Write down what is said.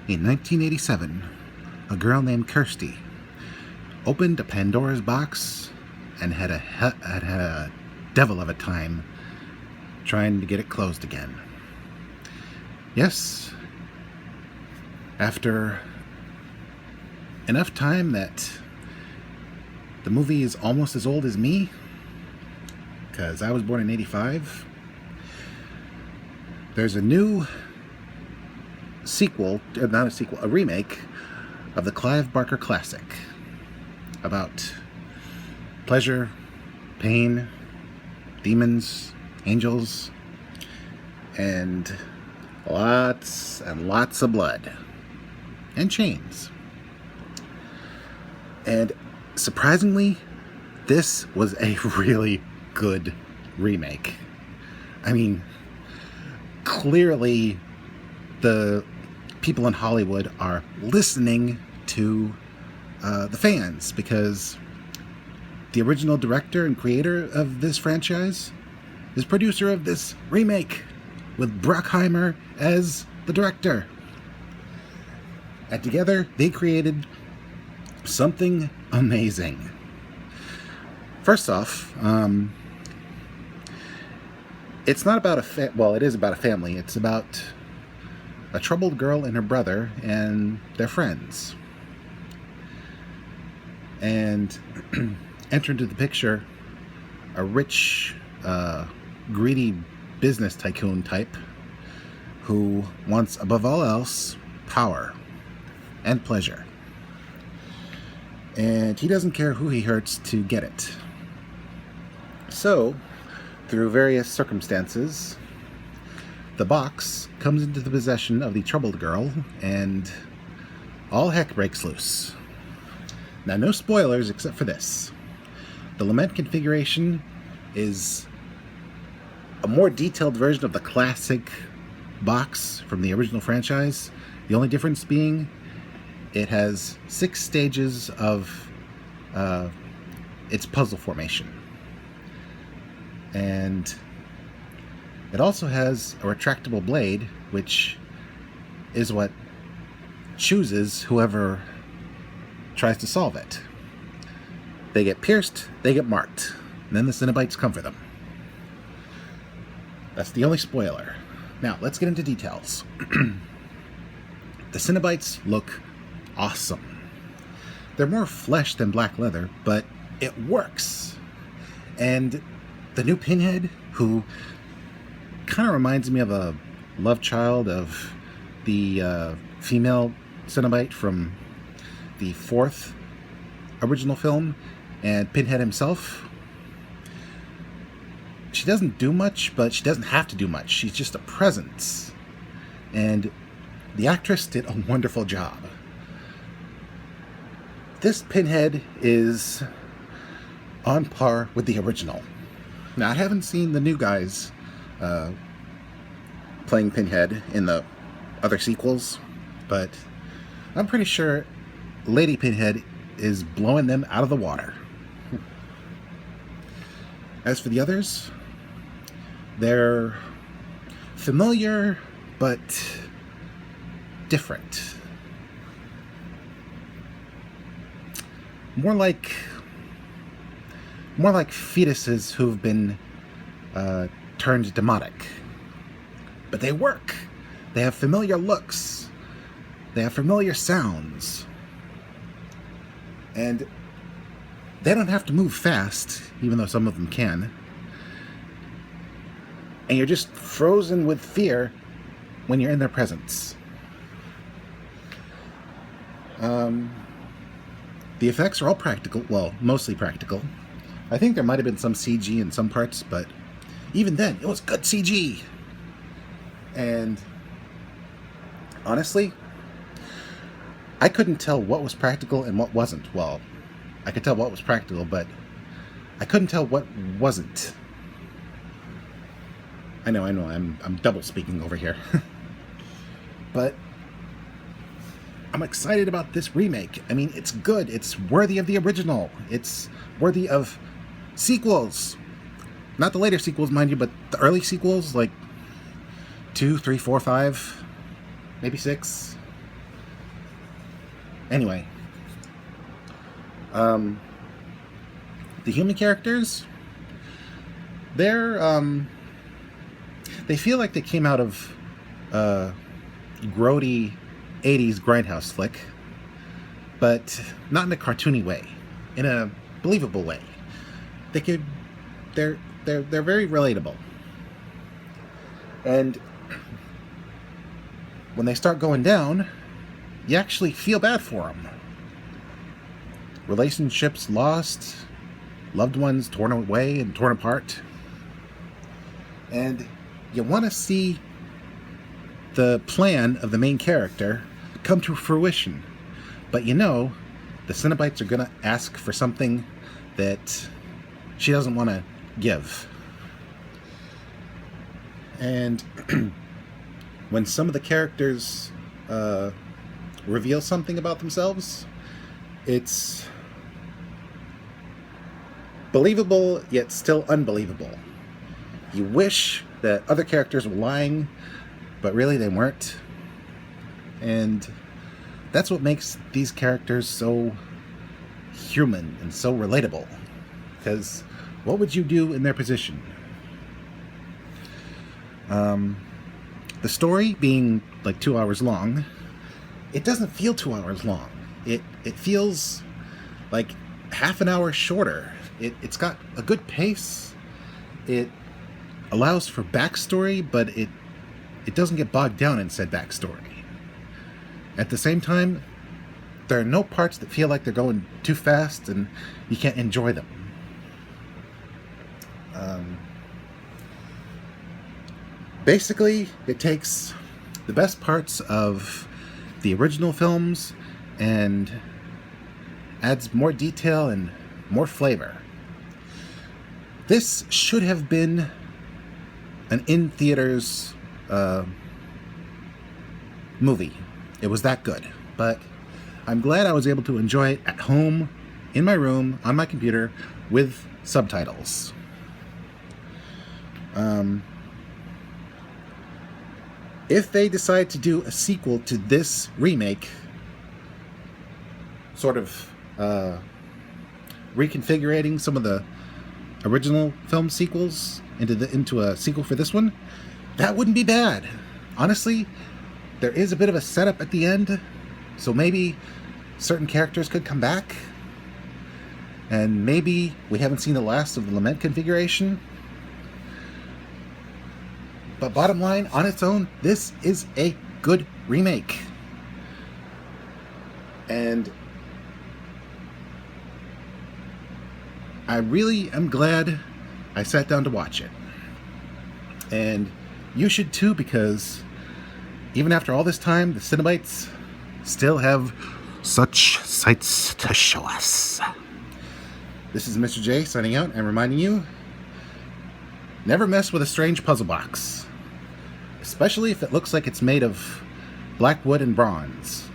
In 1987, a girl named Kirsty opened a Pandora's box and had a devil of a time trying to get it closed again. Yes, after enough time that the movie is almost as old as me, because I was born in 85, there's a new sequel, not a sequel, a remake of the Clive Barker classic about pleasure, pain, demons, angels, and lots of blood and chains. And surprisingly, this was a really good remake. I mean, clearly the people in Hollywood are listening to the fans, because the original director and creator of this franchise is producer of this remake with Bruckheimer as the director. And together they created something amazing. First off, it's not about it is about a family. It's about a troubled girl and her brother and their friends. And enter into the picture a rich, greedy business tycoon type who wants, above all else, power and pleasure. And he doesn't care who he hurts to get it. So, through various circumstances, the box comes into the possession of the troubled girl, and all heck breaks loose. Now, no spoilers except for this. The lament configuration is a more detailed version of the classic box from the original franchise. The only difference being it has 6 stages of its puzzle formation. And it also has a retractable blade, which is what chooses whoever tries to solve it. They get pierced, they get marked, and then the Cenobites come for them. That's the only spoiler. Now, let's get into details. The Cenobites look awesome. They're more flesh than black leather, but it works. And the new Pinhead, who kind of reminds me of a love child of the female Cenobite from the 4th original film, and Pinhead himself. She doesn't do much, but she doesn't have to do much. She's just a presence. And the actress did a wonderful job. This Pinhead is on par with the original. Now, I haven't seen the new guys playing Pinhead in the other sequels, but I'm pretty sure Lady Pinhead is blowing them out of the water. As for the others, they're familiar but different. More like fetuses who've been turned demonic. But they work. They have familiar looks. They have familiar sounds. And they don't have to move fast, even though some of them can. And you're just frozen with fear when you're in their presence. The effects are all practical. Well, mostly practical. I think there might have been some CG in some parts, but even then, it was good CG. And honestly, I couldn't tell what was practical and what wasn't. Well, I could tell what was practical, but I couldn't tell what wasn't. I know, I'm double speaking over here. But I'm excited about this remake. I mean, it's good. It's worthy of the original. It's worthy of sequels. Not the later sequels, mind you, but the early sequels, like 2, 3, 4, 5, maybe 6. Anyway, the human characters, they feel like they came out of grody 80s grindhouse flick, but not in a cartoony way, in a believable way. They're very relatable. And when they start going down, you actually feel bad for them. Relationships lost, loved ones torn away and torn apart. And you want to see the plan of the main character come to fruition. But you know, the Cenobites are going to ask for something that she doesn't want to give. And when some of the characters reveal something about themselves, it's believable yet still unbelievable. You wish that other characters were lying, but really they weren't. And that's what makes these characters so human and so relatable. Because what would you do in their position? The story being like 2 hours long, it doesn't feel 2 hours long. It feels like half an hour shorter. It's got a good pace. It allows for backstory, but it doesn't get bogged down in said backstory. At the same time, there are no parts that feel like they're going too fast and you can't enjoy them. Basically, it takes the best parts of the original films and adds more detail and more flavor. This should have been an in-theaters movie. It was that good. But I'm glad I was able to enjoy it at home, in my room, on my computer, with subtitles. If they decide to do a sequel to this remake, sort of reconfiguring some of the original film sequels into a sequel for this one, that wouldn't be bad. Honestly, there is a bit of a setup at the end, so maybe certain characters could come back, and maybe we haven't seen the last of the Lament configuration. But bottom line, on its own, this is a good remake. And I really am glad I sat down to watch it. And you should too, because even after all this time, the Cenobites still have such sights to show us. This is Mr. J signing out and reminding you, never mess with a strange puzzle box, especially if it looks like it's made of black wood and bronze.